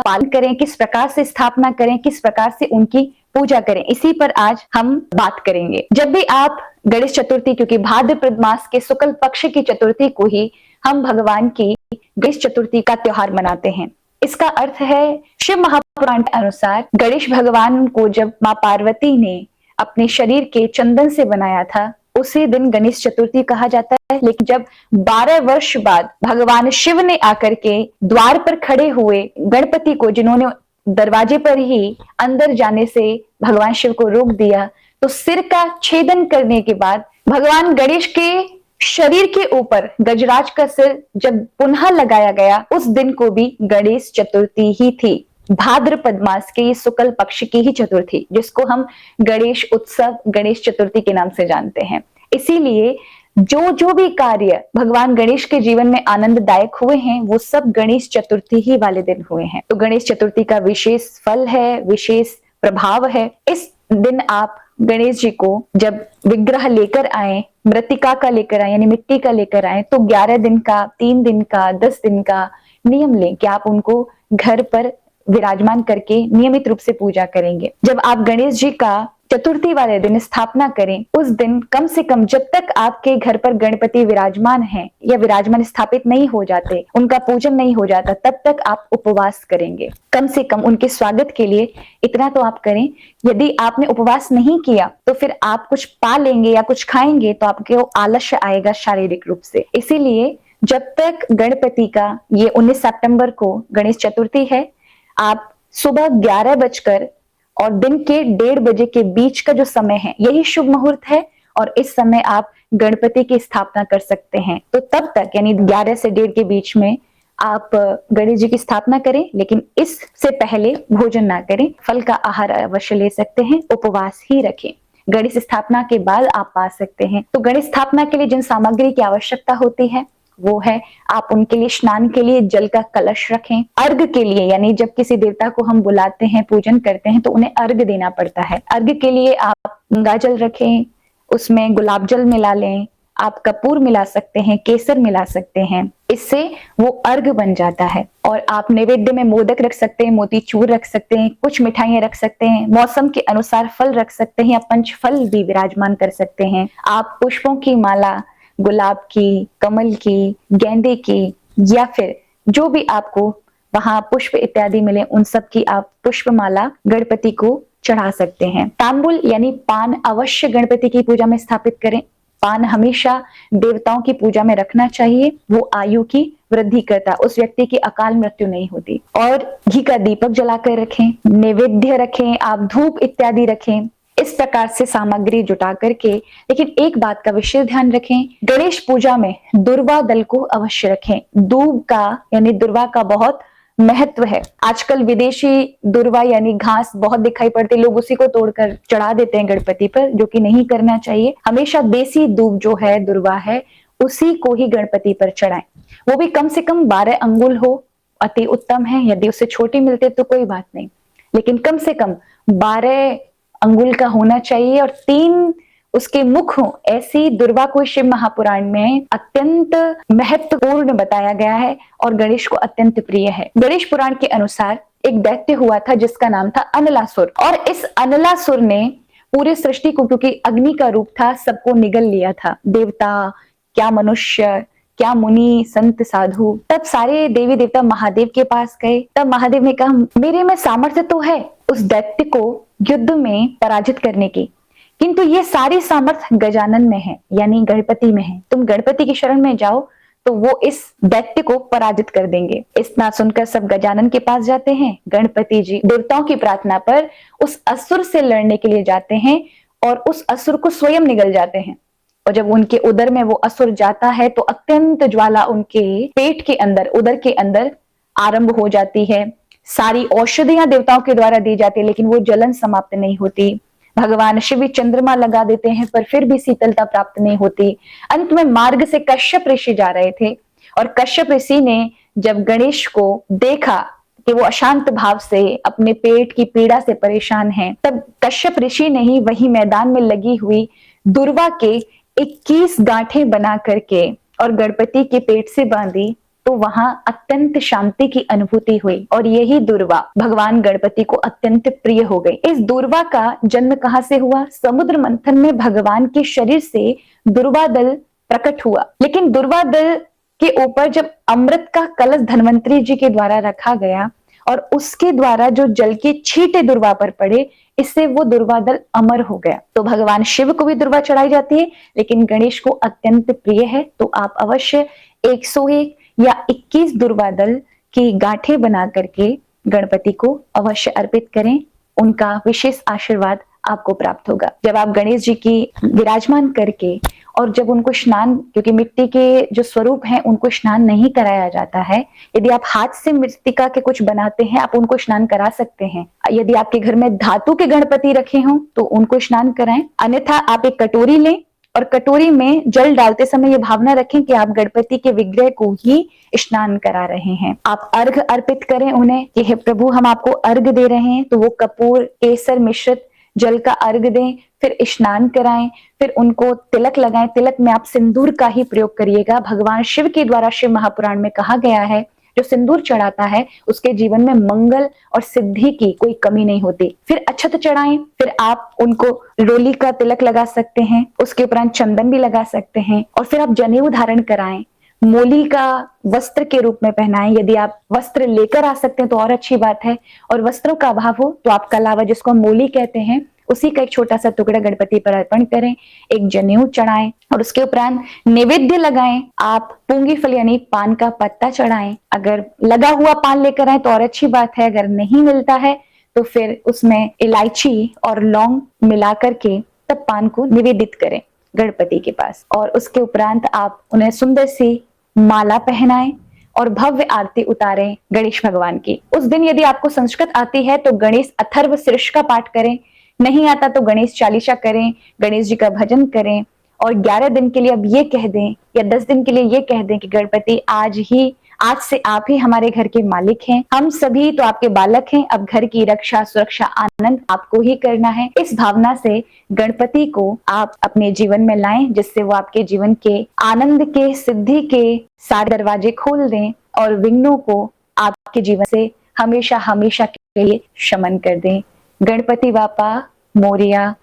पालन करें, किस प्रकार से स्थापना करें, किस प्रकार से उनकी पूजा करें, इसी पर आज हम बात करेंगे। जब भी आप गणेश चतुर्थी, क्योंकि भाद्रपद मास के शुक्ल पक्ष की चतुर्थी को ही हम भगवान की गणेश चतुर्थी का त्योहार मनाते हैं। इसका अर्थ है, शिव महापुराण के अनुसार गणेश भगवान को जब मां पार्वती ने अपने शरीर के चंदन से बनाया था, उसी दिन गणेश चतुर्थी कहा जाता है। लेकिन जब 12 वर्ष बाद भगवान शिव ने आकर के द्वार पर खड़े हुए गणपति को, जिन्होंने दरवाजे पर ही अंदर जाने से भगवान शिव को रोक दिया, तो सिर का छेदन करने के बाद भगवान गणेश के शरीर के ऊपर गजराज का सिर जब पुनः लगाया गया, उस दिन को भी गणेश चतुर्थी ही थी। भाद्रपद मास के शुक्ल पक्ष की ही चतुर्थी, जिसको हम गणेश उत्सव, गणेश चतुर्थी के नाम से जानते हैं। इसीलिए जो भी कार्य भगवान गणेश के जीवन में आनंददायक हुए हैं, वो सब गणेश चतुर्थी ही वाले दिन हुए हैं। तो गणेश चतुर्थी का विशेष फल है, विशेष प्रभाव है। इस दिन आप गणेश जी को जब विग्रह लेकर आए, मृतिका का लेकर आए यानी मिट्टी का लेकर आए, तो 11 दिन का, 3 दिन का, 10 दिन का नियम लें कि आप उनको घर पर विराजमान करके नियमित रूप से पूजा करेंगे। जब आप गणेश जी का चतुर्थी वाले दिन स्थापना करें, उस दिन कम से कम जब तक आपके घर पर गणपति विराजमान हैं या विराजमान स्थापित नहीं हो जाते, उनका पूजन नहीं हो जाता, तब तक आप उपवास करेंगे। कम से कम उनके स्वागत के लिए इतना तो आप करें। यदि आपने उपवास नहीं किया तो फिर आप कुछ पा लेंगे या कुछ खाएंगे तो आपको आलस्य आएगा शारीरिक रूप से। इसीलिए जब तक गणपति का, ये 19 सितंबर को गणेश चतुर्थी है, आप सुबह 11 बजकर और दिन के 1:30 बजे के बीच का जो समय है, यही शुभ मुहूर्त है और इस समय आप गणपति की स्थापना कर सकते हैं। तो तब तक यानी 11 से 1:30 के बीच में आप गणेश जी की स्थापना करें, लेकिन इससे पहले भोजन ना करें। फल का आहार अवश्य ले सकते हैं, उपवास ही रखें। गणेश स्थापना के बाद आप पा सकते हैं। तो गणेश स्थापना के लिए जिन सामग्री की आवश्यकता होती है, वो है, आप उनके लिए स्नान के लिए जल का कलश रखें। अर्घ के लिए, यानी जब किसी देवता को हम बुलाते हैं, पूजन करते हैं, तो उन्हें अर्घ देना पड़ता है। अर्घ के लिए आप गंगा जल रखें, उसमें गुलाब जल मिला लें, आप कपूर मिला सकते हैं, केसर मिला सकते हैं, इससे वो अर्घ बन जाता है। और आप नैवेद्य में मोदक रख सकते हैं, मोतीचूर रख सकते हैं, कुछ मिठाइयां रख सकते हैं, मौसम के अनुसार फल रख सकते हैं या पंचफल भी विराजमान कर सकते हैं। आप पुष्पों की माला, गुलाब की, कमल की, गेंदे की, या फिर जो भी आपको वहां पुष्प इत्यादि मिले, उन सब की आप पुष्पमाला गणपति को चढ़ा सकते हैं। तांबुल यानी पान अवश्य गणपति की पूजा में स्थापित करें। पान हमेशा देवताओं की पूजा में रखना चाहिए, वो आयु की वृद्धि करता, उस व्यक्ति की अकाल मृत्यु नहीं होती। और घी का दीपक जलाकर रखें, नैवेद्य रखें, आप धूप इत्यादि रखें। इस प्रकार से सामग्री जुटा करके, लेकिन एक बात का विशेष ध्यान रखें, गणेश पूजा में दुर्वा दल को अवश्य रखें। दूब का यानी दुर्वा का बहुत महत्व है। आजकल विदेशी दुर्वा यानी घास बहुत दिखाई पड़ती, लोग उसी को तोड़कर चढ़ा देते हैं गणपति पर, जो कि नहीं करना चाहिए। हमेशा देसी दूब जो है, दुर्वा है, उसी को ही गणपति पर चढ़ाएं। वो भी कम से कम 12 अंगुल हो, अति उत्तम है। यदि उससे छोटी मिलते तो कोई बात नहीं, लेकिन कम से कम 12 अंगुल का होना चाहिए और 3 उसके मुख हो। ऐसी दुर्वा को शिव महापुराण में अत्यंत महत्वपूर्ण बताया गया है और गणेश को अत्यंत प्रिय है। गणेश पुराण के अनुसार एक दैत्य हुआ था जिसका नाम था अनलासुर, और इस अनलासुर ने पूरे सृष्टि को, क्योंकि अग्नि का रूप था, सबको निगल लिया था। देवता क्या, मनुष्य क्या, मुनि संत साधु, तब सारे देवी देवता महादेव के पास गए। तब महादेव ने कहा, मेरे में सामर्थ्य तो है उस दैत्य को युद्ध में पराजित करने की, किंतु ये सारी सामर्थ्य गजानन में है, यानी गणपति में है। तुम गणपति की शरण में जाओ तो वो इस दैत्य को पराजित कर देंगे। इतना सुनकर सब गजानन के पास जाते हैं। गणपति जी देवताओं की प्रार्थना पर उस असुर से लड़ने के लिए जाते हैं और उस असुर को स्वयं निगल जाते हैं। और जब उनके उदर में वो असुर जाता है तो अत्यंत ज्वाला उनके पेट के अंदर, उदर के अंदर आरंभ हो जाती है। सारी औषधियां देवताओं के द्वारा दी जाती है, लेकिन वो जलन समाप्त नहीं होती। भगवान शिव चंद्रमा लगा देते हैं पर फिर भी शीतलता प्राप्त नहीं होती। अंत में मार्ग से कश्यप ऋषि जा रहे थे और कश्यप ऋषि ने जब गणेश को देखा कि वो अशांत भाव से अपने पेट की पीड़ा से परेशान हैं, तब कश्यप ऋषि ने ही वही मैदान में लगी हुई दुर्वा के 21 गांठें बना करके और गणपति के पेट से बांधी, तो वहां अत्यंत शांति की अनुभूति हुई और यही दुर्वा भगवान गणपति को अत्यंत प्रिय हो गई। इस दुर्वा का जन्म कहां से हुआ? समुद्र मंथन में भगवान के शरीर से दुर्वा दल प्रकट हुआ, लेकिन दुर्वा दल के ऊपर जब अमृत का कलश धन्वंतरी जी के द्वारा रखा गया और उसके द्वारा जो जल के छींटे दुर्वा पर पड़े, इससे वो दुर्वा दल अमर हो गया। तो भगवान शिव को भी दुर्वा चढ़ाई जाती है, लेकिन गणेश को अत्यंत प्रिय है। तो आप अवश्य 101 या 21 दुर्वा दल की गांठें बना करके गणपति को अवश्य अर्पित करें, उनका विशेष आशीर्वाद आपको प्राप्त होगा। जब आप गणेश जी की विराजमान करके और जब उनको स्नान, क्योंकि मिट्टी के जो स्वरूप हैं उनको स्नान नहीं कराया जाता है, यदि आप हाथ से मृत्तिका के कुछ बनाते हैं आप उनको स्नान करा सकते हैं। यदि आपके घर में धातु के गणपति रखे हों तो उनको स्नान कराएं, अन्यथा आप एक कटोरी लें और कटोरी में जल डालते समय ये भावना रखें कि आप गणपति के विग्रह को ही स्नान करा रहे हैं। आप अर्घ अर्पित करें उन्हें कि हे प्रभु हम आपको अर्घ दे रहे हैं, तो वो कपूर केसर मिश्रित जल का अर्घ दें, फिर स्नान कराएं, फिर उनको तिलक लगाएं। तिलक में आप सिंदूर का ही प्रयोग करिएगा। भगवान शिव के द्वारा शिव महापुराण में कहा गया है जो सिंदूर चढ़ाता है उसके जीवन में मंगल और सिद्धि की कोई कमी नहीं होती। फिर अक्षत चढ़ाएं, फिर आप उनको रोली का तिलक लगा सकते हैं, उसके उपरांत चंदन भी लगा सकते हैं और फिर आप जनेऊ धारण कराएं, मोली का वस्त्र के रूप में पहनाएं। यदि आप वस्त्र लेकर आ सकते हैं तो और अच्छी बात है, और वस्त्रों का अभाव हो तो आप कलावा, जिसको हम मोली कहते हैं, उसी का एक छोटा सा टुकड़ा गणपति पर अर्पण करें, एक जनेऊ चढ़ाएं और उसके उपरांत नैवेद्य लगाएं। आप पूंगी फल यानी पान का पत्ता चढ़ाएं। अगर लगा हुआ पान लेकर आए तो और अच्छी बात है, अगर नहीं मिलता है तो फिर उसमें इलायची और लौंग मिला करके तब पान को निवेदित करें गणपति के पास। और उसके उपरांत आप उन्हें सुंदर सी माला पहनाएं और भव्य आरती उतारें गणेश भगवान की। उस दिन यदि आपको संस्कृत आती है तो गणेश अथर्व शीर्ष का पाठ करें, नहीं आता तो गणेश चालीसा करें, गणेश जी का भजन करें और 11 दिन के लिए अब ये कह दें या 10 दिन के लिए ये कह दें कि गणपति आज से आप ही हमारे घर के मालिक हैं, हम सभी तो आपके बालक हैं, अब घर की रक्षा सुरक्षा आनंद आपको ही करना है। इस भावना से गणपति को आप अपने जीवन में लाएं, जिससे वो आपके जीवन के आनंद के सिद्धि के सारे दरवाजे खोल दें और विघ्नों को आपके जीवन से हमेशा हमेशा के लिए शमन कर दें। गणपति बापा मोरिया।